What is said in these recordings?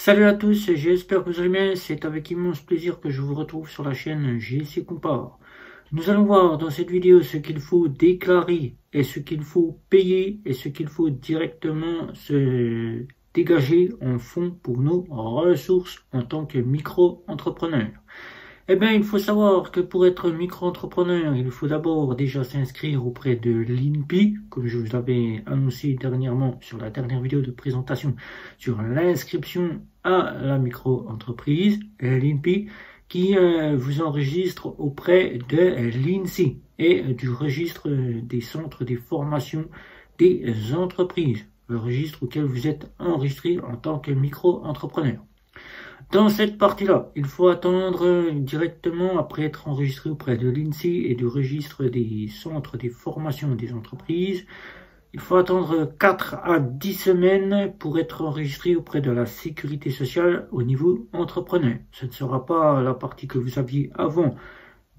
Salut à tous, j'espère que vous allez bien. C'est avec immense plaisir que je vous retrouve sur la chaîne GC Compare. Nous allons voir dans cette vidéo ce qu'il faut déclarer et ce qu'il faut payer et ce qu'il faut directement se dégager en fonds pour nos ressources en tant que micro-entrepreneur. Eh bien, il faut savoir que pour être micro-entrepreneur, il faut d'abord déjà s'inscrire auprès de l'INPI, comme je vous l'avais annoncé dernièrement sur la dernière vidéo de présentation sur l'inscription à la micro-entreprise, l'INPI, qui vous enregistre auprès de l'INSEE et du registre des centres des formations des entreprises, le registre auquel vous êtes enregistré en tant que micro-entrepreneur. Dans cette partie-là, il faut attendre directement après être enregistré auprès de l'INSEE et du registre des centres des formations des entreprises. Il faut attendre 4 à 10 semaines pour être enregistré auprès de la sécurité sociale au niveau entrepreneur. Ce ne sera pas la partie que vous aviez avant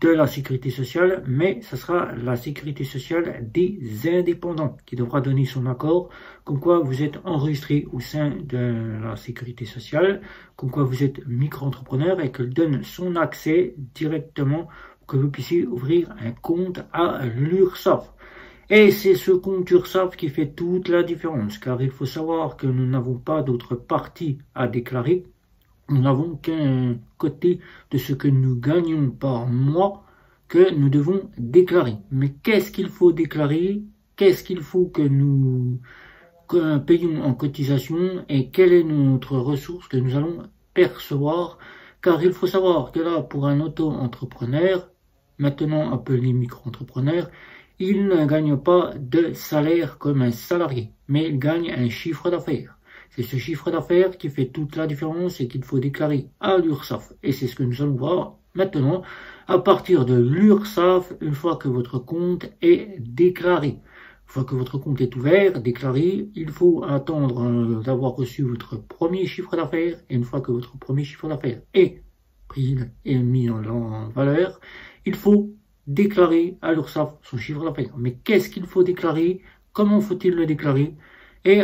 de la sécurité sociale, mais ce sera la sécurité sociale des indépendants qui devra donner son accord, comme quoi vous êtes enregistré au sein de la sécurité sociale, comme quoi vous êtes micro-entrepreneur et qu'elle donne son accès directement pour que vous puissiez ouvrir un compte à l'URSSAF. Et c'est ce compte URSSAF qui fait toute la différence, car il faut savoir que nous n'avons pas d'autre partie à déclarer. Nous n'avons qu'un côté de ce que nous gagnons par mois que nous devons déclarer. Mais qu'est-ce qu'il faut déclarer? Qu'est-ce qu'il faut que nous payons en cotisation? Et quelle est notre ressource que nous allons percevoir? Car il faut savoir que là, pour un auto-entrepreneur, maintenant appelé micro-entrepreneur, il ne gagne pas de salaire comme un salarié, mais il gagne un chiffre d'affaires. C'est ce chiffre d'affaires qui fait toute la différence et qu'il faut déclarer à l'URSSAF. Et c'est ce que nous allons voir maintenant à partir de l'URSSAF une fois que votre compte est déclaré. Une fois que votre compte est ouvert, déclaré, il faut attendre d'avoir reçu votre premier chiffre d'affaires. Et une fois que votre premier chiffre d'affaires est pris et mis en valeur, il faut déclarer à l'URSSAF son chiffre d'affaires. Mais qu'est-ce qu'il faut déclarer? Comment faut-il le déclarer? Et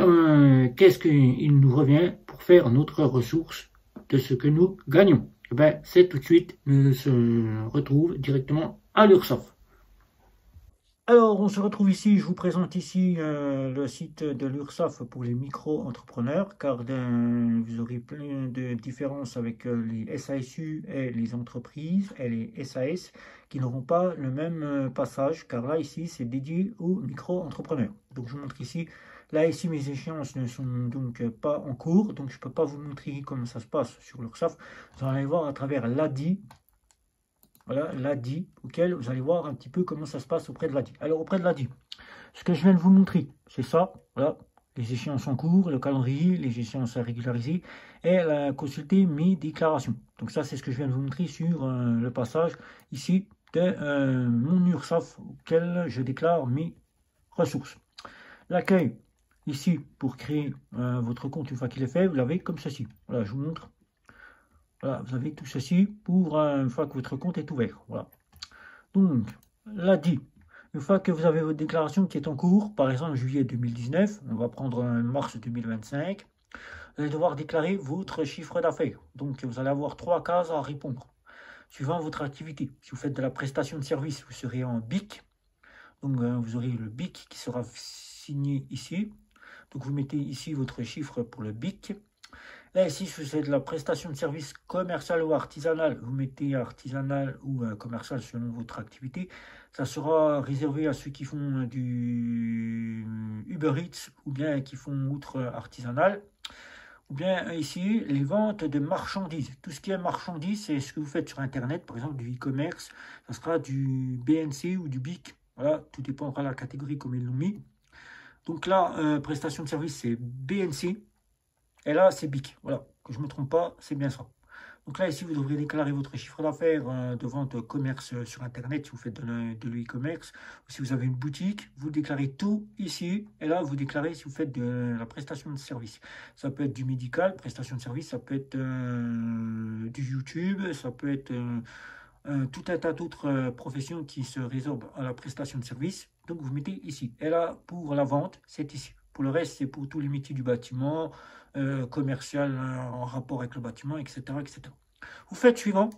qu'est-ce qu'il nous revient pour faire notre ressource de ce que nous gagnons? Eh bien, c'est tout de suite, nous se retrouve directement à l'URSSAF. Alors, on se retrouve ici, je vous présente ici le site de l'URSSAF pour les micro-entrepreneurs, car vous aurez plein de différences avec les SASU et les entreprises et les SAS qui n'auront pas le même passage, car là, ici, c'est dédié aux micro-entrepreneurs. Donc, je vous montre ici. Là, ici, mes échéances ne sont donc pas en cours, donc je ne peux pas vous montrer comment ça se passe sur l'URSSAF. Vous allez voir à travers l'ADI. Voilà, l'ADI, auquel vous allez voir un petit peu comment ça se passe auprès de l'ADI. Alors, auprès de l'ADI, ce que je viens de vous montrer, c'est ça. Voilà, les échéances en cours, le calendrier, les échéances à régulariser et la consulter mes déclarations. Donc ça, c'est ce que je viens de vous montrer sur le passage ici de mon URSSAF auquel je déclare mes ressources. L'accueil, ici, pour créer votre compte une fois qu'il est fait, vous l'avez comme ceci. Voilà, je vous montre. Voilà, vous avez tout ceci pour une fois que votre compte est ouvert. Voilà. Donc, l'ADI, une fois que vous avez votre déclaration qui est en cours, par exemple juillet 2019, on va prendre mars 2025, vous allez devoir déclarer votre chiffre d'affaires. Donc, vous allez avoir 3 cases à répondre. Suivant votre activité, si vous faites de la prestation de service, vous serez en BIC. Donc, vous aurez le BIC qui sera signé ici. Donc, vous mettez ici votre chiffre pour le BIC. Là, ici, si vous faites de la prestation de service commercial ou artisanal, vous mettez artisanal ou commercial selon votre activité. Ça sera réservé à ceux qui font du Uber Eats ou bien qui font outre artisanal. Ou bien ici, les ventes de marchandises. Tout ce qui est marchandises, c'est ce que vous faites sur Internet, par exemple du e-commerce. Ça sera du BNC ou du BIC. Voilà, tout dépendra de la catégorie comme ils l'ont mis. Donc là, prestation de service, c'est BNC. Et là, c'est BIC. Voilà, que je ne me trompe pas, c'est bien ça. Donc là, ici, vous devrez déclarer votre chiffre d'affaires de vente commerce sur Internet si vous faites de l'e-commerce. Si vous avez une boutique, vous déclarez tout ici. Et là, vous déclarez si vous faites de la prestation de service. Ça peut être du médical, prestation de service. Ça peut être du YouTube. Ça peut être tout un tas d'autres professions qui se résorbent à la prestation de service. Donc, vous mettez ici. Et là, pour la vente, c'est ici. Pour le reste, c'est pour tous les métiers du bâtiment, commercial en rapport avec le bâtiment, etc., etc. Vous faites suivant.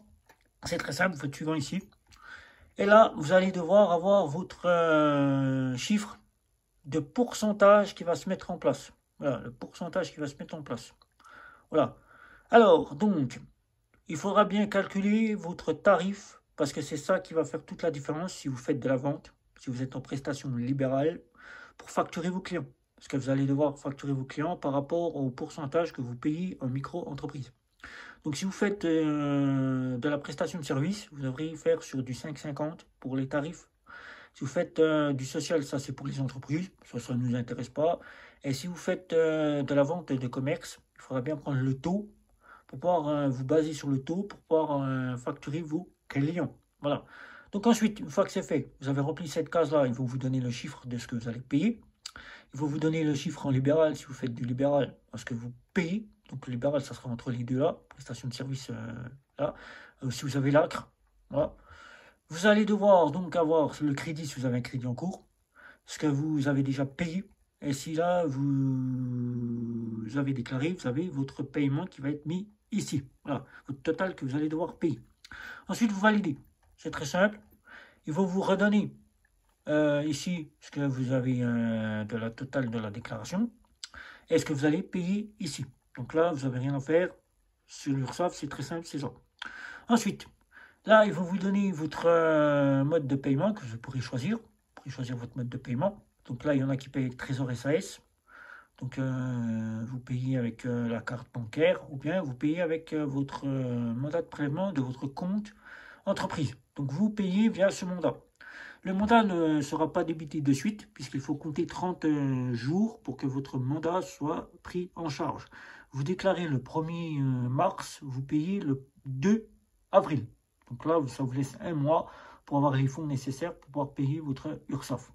C'est très simple, vous faites suivant ici. Et là, vous allez devoir avoir votre chiffre de pourcentage qui va se mettre en place. Voilà, le pourcentage qui va se mettre en place. Voilà. Alors, donc, il faudra bien calculer votre tarif, parce que c'est ça qui va faire toute la différence si vous faites de la vente, si vous êtes en prestation libérale, pour facturer vos clients. Parce que vous allez devoir facturer vos clients par rapport au pourcentage que vous payez en micro-entreprise. Donc si vous faites de la prestation de service, vous devriez faire sur du 5,50 pour les tarifs. Si vous faites du social, ça c'est pour les entreprises, ça ne nous intéresse pas. Et si vous faites de la vente de commerce, il faudra bien prendre le taux pour pouvoir vous baser sur le taux pour pouvoir facturer vos clients. Voilà. Donc ensuite, une fois que c'est fait, vous avez rempli cette case-là, ils vont vous donner le chiffre de ce que vous allez payer. Il faut vous donner le chiffre en libéral si vous faites du libéral, parce que vous payez. Donc le libéral, ça sera entre les deux là, prestation de service là. Si vous avez l'ACRE, voilà. Vous allez devoir donc avoir le crédit si vous avez un crédit en cours, ce que vous avez déjà payé. Et si là, vous avez déclaré, vous avez votre paiement qui va être mis ici. Voilà, votre total que vous allez devoir payer. Ensuite, vous validez. C'est très simple. Ils vont vous redonner ici ce que vous avez de la totale de la déclaration. Et ce que vous allez payer ici. Donc là, vous n'avez rien à faire. Sur l'URSSAF, c'est très simple, c'est ça. Ensuite, là, ils vont vous donner votre mode de paiement que vous pourrez choisir. Vous pourrez choisir votre mode de paiement. Donc là, il y en a qui payent avec Trésor SAS. Donc, vous payez avec la carte bancaire ou bien vous payez avec votre mandat de prélèvement de votre compte entreprise. Donc, vous payez via ce mandat. Le mandat ne sera pas débité de suite puisqu'il faut compter 30 jours pour que votre mandat soit pris en charge. Vous déclarez le 1er mars, vous payez le 2 avril. Donc là, ça vous laisse un mois pour avoir les fonds nécessaires pour pouvoir payer votre URSSAF.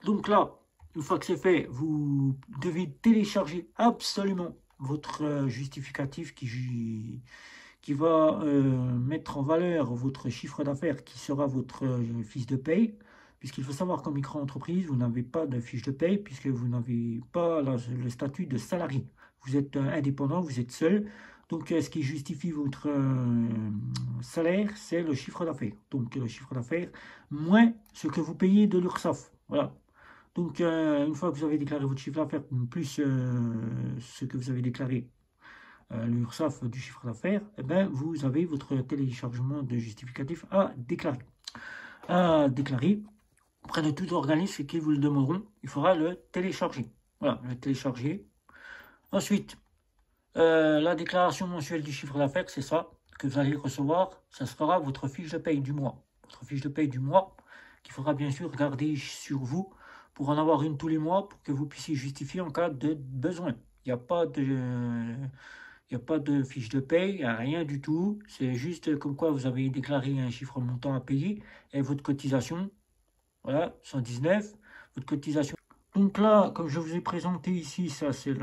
Donc là, une fois que c'est fait, vous devez télécharger absolument votre justificatif qui va mettre en valeur votre chiffre d'affaires qui sera votre fiche de paye. Puisqu'il faut savoir qu'en micro-entreprise, vous n'avez pas de fiche de paye puisque vous n'avez pas le statut de salarié. Vous êtes indépendant, vous êtes seul. Donc, ce qui justifie votre salaire, c'est le chiffre d'affaires. Donc, le chiffre d'affaires moins ce que vous payez de l'URSSAF. Voilà. Donc, une fois que vous avez déclaré votre chiffre d'affaires, plus ce que vous avez déclaré, l'URSSAF du chiffre d'affaires, eh ben, vous avez votre téléchargement de justificatif à déclarer. À déclarer auprès de tout organisme qui vous le demanderont, il faudra le télécharger. Voilà, le télécharger. Ensuite, la déclaration mensuelle du chiffre d'affaires, c'est ça que vous allez recevoir. Ça sera votre fiche de paye du mois. Votre fiche de paye du mois qu'il faudra bien sûr garder sur vous pour en avoir une tous les mois pour que vous puissiez justifier en cas de besoin. Il n'y a pas de fiche de paye, il n'y a rien du tout. C'est juste comme quoi vous avez déclaré un chiffre montant à payer et votre cotisation. Voilà, 119. Votre cotisation. Donc là, comme je vous ai présenté ici, ça c'est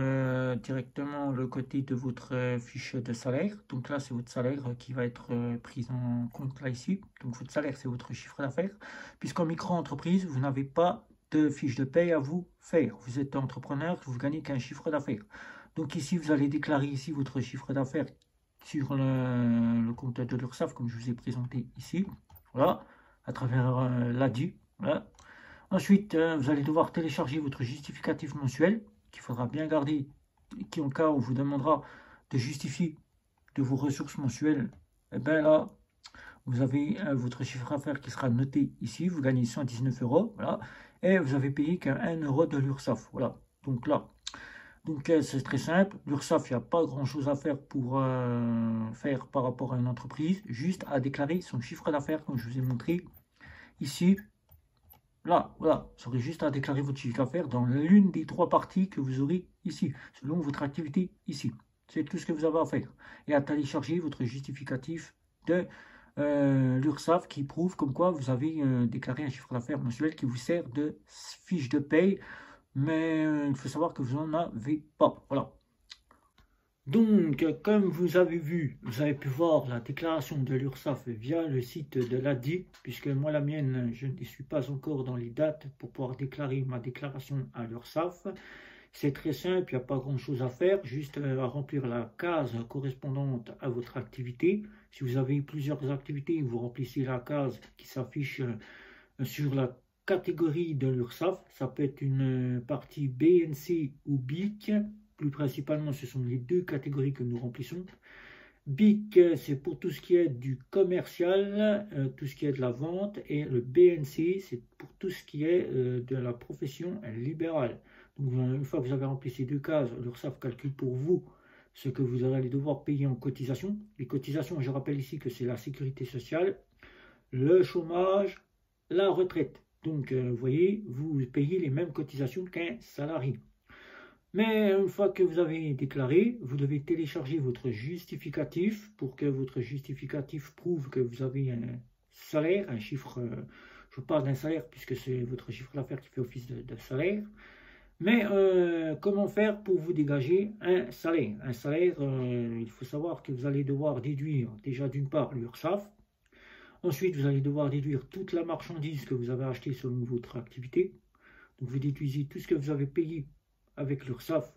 directement le côté de votre fiche de salaire. Donc là, c'est votre salaire qui va être pris en compte là ici. Donc votre salaire, c'est votre chiffre d'affaires. Puisqu'en micro-entreprise, vous n'avez pas de fiche de paye à vous faire. Vous êtes entrepreneur, vous gagnez qu'un chiffre d'affaires. Donc ici, vous allez déclarer ici votre chiffre d'affaires sur le compte de l'URSSAF, comme je vous ai présenté ici. Voilà, à travers l'ADU. Voilà. Ensuite, vous allez devoir télécharger votre justificatif mensuel, qu'il faudra bien garder, qui en cas où on vous demandera de justifier de vos ressources mensuelles, et bien là, vous avez votre chiffre d'affaires qui sera noté ici, vous gagnez 119 €, voilà, et vous avez payé qu'un 1 € de l'URSSAF, voilà. Donc là, c'est très simple, l'URSSAF, il n'y a pas grand chose à faire pour faire par rapport à une entreprise, juste à déclarer son chiffre d'affaires, comme je vous ai montré ici. Là, voilà, vous aurez juste à déclarer votre chiffre d'affaires dans l'une des 3 parties que vous aurez ici, selon votre activité ici. C'est tout ce que vous avez à faire. Et à télécharger votre justificatif de l'URSSAF qui prouve comme quoi vous avez déclaré un chiffre d'affaires mensuel qui vous sert de fiche de paye. Mais il faut savoir que vous n'en avez pas. Voilà. Donc, comme vous avez vu, vous avez pu voir la déclaration de l'URSSAF via le site de l'ADI, puisque moi, la mienne, je ne suis pas encore dans les dates pour pouvoir déclarer ma déclaration à l'URSSAF. C'est très simple, il n'y a pas grand-chose à faire, juste à remplir la case correspondante à votre activité. Si vous avez plusieurs activités, vous remplissez la case qui s'affiche sur la catégorie de l'URSSAF. Ça peut être une partie BNC ou BIC. Plus principalement, ce sont les deux catégories que nous remplissons. BIC, c'est pour tout ce qui est du commercial, tout ce qui est de la vente, et le BNC, c'est pour tout ce qui est de la profession libérale. Donc, une fois que vous avez rempli ces deux cases, l'URSSAF calcule pour vous ce que vous allez devoir payer en cotisation. Les cotisations, je rappelle ici que c'est la sécurité sociale, le chômage, la retraite. Donc, vous voyez, vous payez les mêmes cotisations qu'un salarié. Mais une fois que vous avez déclaré, vous devez télécharger votre justificatif pour que votre justificatif prouve que vous avez un salaire, un chiffre, je parle d'un salaire puisque c'est votre chiffre d'affaires qui fait office de salaire. Mais comment faire pour vous dégager un salaire? Un salaire, il faut savoir que vous allez devoir déduire déjà d'une part l'URSSAF. Ensuite, vous allez devoir déduire toute la marchandise que vous avez achetée selon votre activité. Donc vous déduisez tout ce que vous avez payé avec l'URSSAF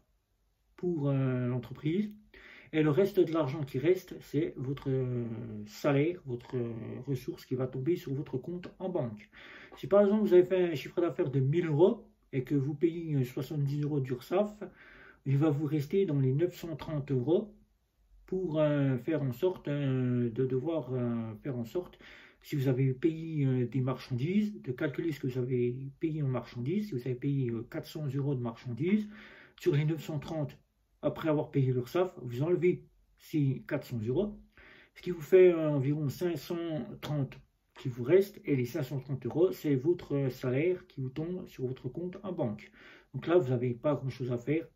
pour l'entreprise. Et le reste de l'argent qui reste, c'est votre salaire, votre ressource qui va tomber sur votre compte en banque. Si par exemple vous avez fait un chiffre d'affaires de 1000 euros et que vous payez 70 euros d'URSSAF, il va vous rester dans les 930 euros pour faire en sorte si vous avez payé des marchandises, de calculer ce que vous avez payé en marchandises. Si vous avez payé 400 euros de marchandises, sur les 930, après avoir payé l'URSSAF, vous enlevez ces 400 euros, ce qui vous fait environ 530 qui vous reste, et les 530 euros, c'est votre salaire qui vous tombe sur votre compte en banque. Donc là, vous n'avez pas grand-chose à faire,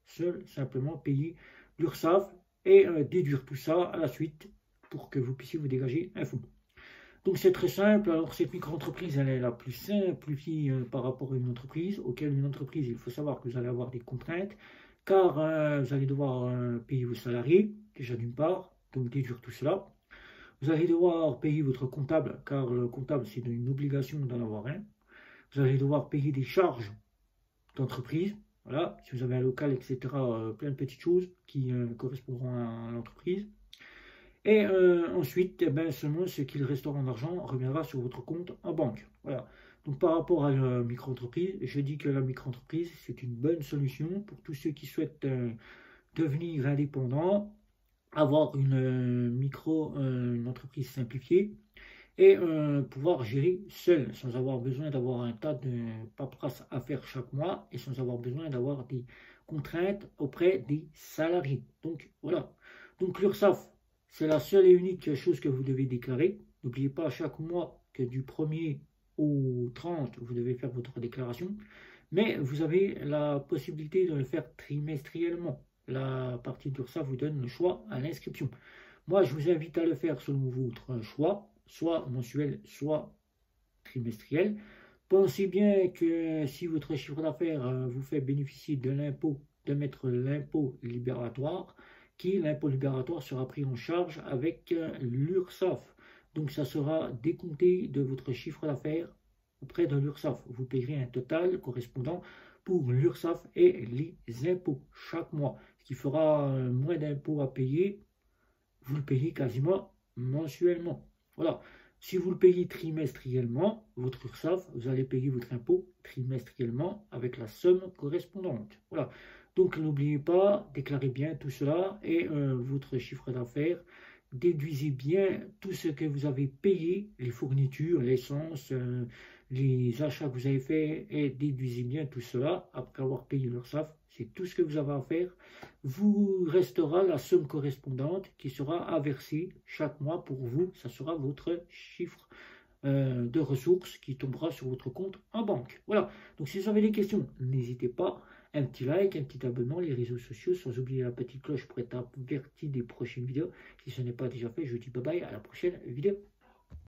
simplement payer l'URSSAF et déduire tout ça à la suite pour que vous puissiez vous dégager un fonds. Donc c'est très simple. Alors cette micro-entreprise, elle est la plus simplifiée par rapport à une entreprise. Auquel une entreprise, il faut savoir que vous allez avoir des contraintes, car vous allez devoir payer vos salariés, déjà d'une part, donc déduire tout cela. Vous allez devoir payer votre comptable, car le comptable, c'est une obligation d'en avoir un. Vous allez devoir payer des charges d'entreprise, voilà, si vous avez un local, etc., plein de petites choses qui correspondront à l'entreprise. Et ensuite, seulement ce qu'il restera en argent reviendra sur votre compte en banque. Voilà. Donc par rapport à la micro-entreprise, je dis que la micro-entreprise, c'est une bonne solution pour tous ceux qui souhaitent devenir indépendants, avoir une entreprise simplifiée et pouvoir gérer seul, sans avoir besoin d'avoir un tas de paperasse à faire chaque mois et sans avoir besoin d'avoir des contraintes auprès des salariés. Donc voilà. Donc l'URSSAF, c'est la seule et unique chose que vous devez déclarer. N'oubliez pas chaque mois que du 1er au 30, vous devez faire votre déclaration. Mais vous avez la possibilité de le faire trimestriellement. La partie d'URSSAF vous donne le choix à l'inscription. Moi, je vous invite à le faire selon votre choix, soit mensuel, soit trimestriel. Pensez bien que si votre chiffre d'affaires vous fait bénéficier de l'impôt, de mettre l'impôt libératoire, l'impôt libératoire sera pris en charge avec l'URSSAF. Donc ça sera décompté de votre chiffre d'affaires auprès de l'URSSAF. Vous payerez un total correspondant pour l'URSSAF et les impôts chaque mois. Ce qui fera moins d'impôts à payer. Vous le payez quasiment mensuellement. Voilà. Si vous le payez trimestriellement, votre URSSAF, vous allez payer votre impôt trimestriellement avec la somme correspondante. Voilà. Donc n'oubliez pas, déclarez bien tout cela et votre chiffre d'affaires. Déduisez bien tout ce que vous avez payé, les fournitures, l'essence, les achats que vous avez faits, et déduisez bien tout cela après avoir payé l'URSSAF. C'est tout ce que vous avez à faire. Vous restera la somme correspondante qui sera à verser chaque mois pour vous. Ça sera votre chiffre de ressources qui tombera sur votre compte en banque. Voilà. Donc si vous avez des questions, n'hésitez pas. Un petit like, un petit abonnement, les réseaux sociaux, sans oublier la petite cloche pour être averti des prochaines vidéos. Si ce n'est pas déjà fait, je vous dis bye bye, à la prochaine vidéo.